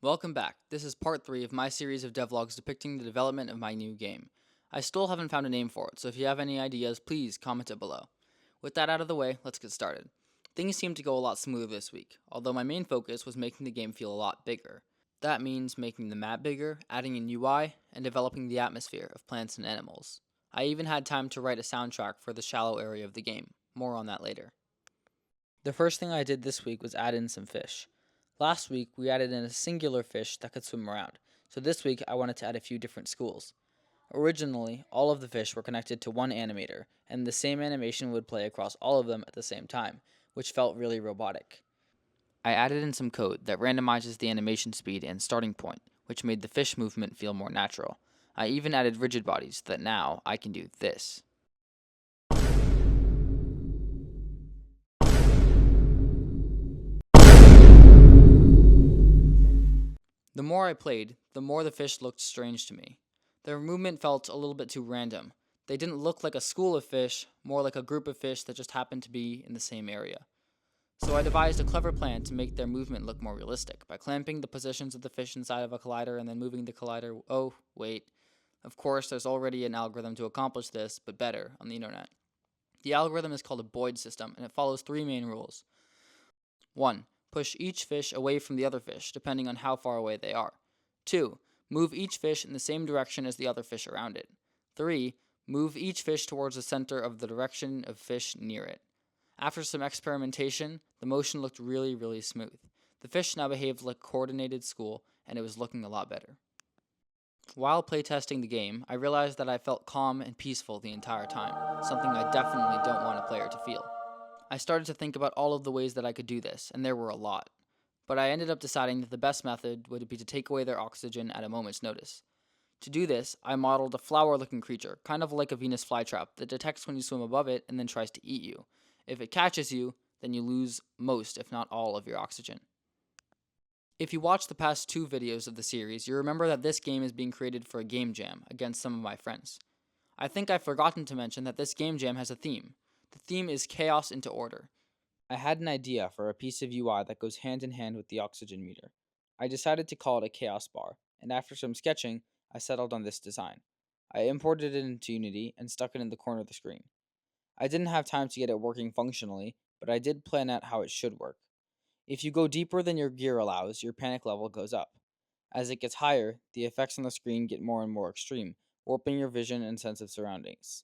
Welcome back. This is part 3 of my series of devlogs depicting the development of my new game. I still haven't found a name for it, so if you have any ideas, please comment it below. With that out of the way, let's get started. Things seem to go a lot smoother this week, although my main focus was making the game feel a lot bigger. That means making the map bigger, adding a UI, and developing the atmosphere of plants and animals. I even had time to write a soundtrack for the shallow area of the game. More on that later. The first thing I did this week was add in some fish. Last week, we added in a singular fish that could swim around, so this week I wanted to add a few different schools. Originally, all of the fish were connected to one animator, and the same animation would play across all of them at the same time, which felt really robotic. I added in some code that randomizes the animation speed and starting point, which made the fish movement feel more natural. I even added rigid bodies so that now I can do this. The more I played, the more the fish looked strange to me. Their movement felt a little bit too random. They didn't look like a school of fish, more like a group of fish that just happened to be in the same area. So I devised a clever plan to make their movement look more realistic by clamping the positions of the fish inside of a collider and then moving the collider. Oh, wait. Of course, there's already an algorithm to accomplish this, but better, on the internet. The algorithm is called a Boyd system, and it follows 3 main rules. 1. Push each fish away from the other fish, depending on how far away they are. 2. Move each fish in the same direction as the other fish around it. 3. Move each fish towards the center of the direction of fish near it. After some experimentation, the motion looked really smooth. The fish now behaved like a coordinated school, and it was looking a lot better. While playtesting the game, I realized that I felt calm and peaceful the entire time, something I definitely don't want a player to feel. I started to think about all of the ways that I could do this, and there were a lot. But I ended up deciding that the best method would be to take away their oxygen at a moment's notice. To do this, I modeled a flower-looking creature, kind of like a Venus flytrap, that detects when you swim above it and then tries to eat you. If it catches you, then you lose most, if not all, of your oxygen. If you watched the past 2 videos of the series, you remember that this game is being created for a game jam against some of my friends. I think I've forgotten to mention that this game jam has a theme. The theme is chaos into order. I had an idea for a piece of UI that goes hand in hand with the oxygen meter. I decided to call it a chaos bar, and after some sketching, I settled on this design. I imported it into Unity and stuck it in the corner of the screen. I didn't have time to get it working functionally, but I did plan out how it should work. If you go deeper than your gear allows, your panic level goes up. As it gets higher, the effects on the screen get more and more extreme, warping your vision and sense of surroundings.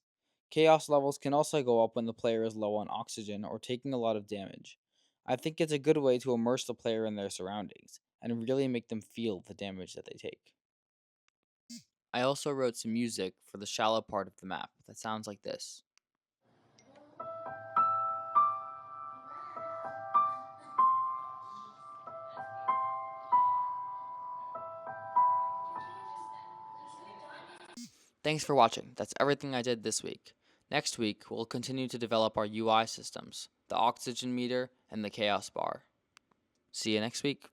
Chaos levels can also go up when the player is low on oxygen or taking a lot of damage. I think it's a good way to immerse the player in their surroundings and really make them feel the damage that they take. I also wrote some music for the shallow part of the map that sounds like this. Thanks for watching. That's everything I did this week. Next week, we'll continue to develop our UI systems, the oxygen meter, and the chaos bar. See you next week.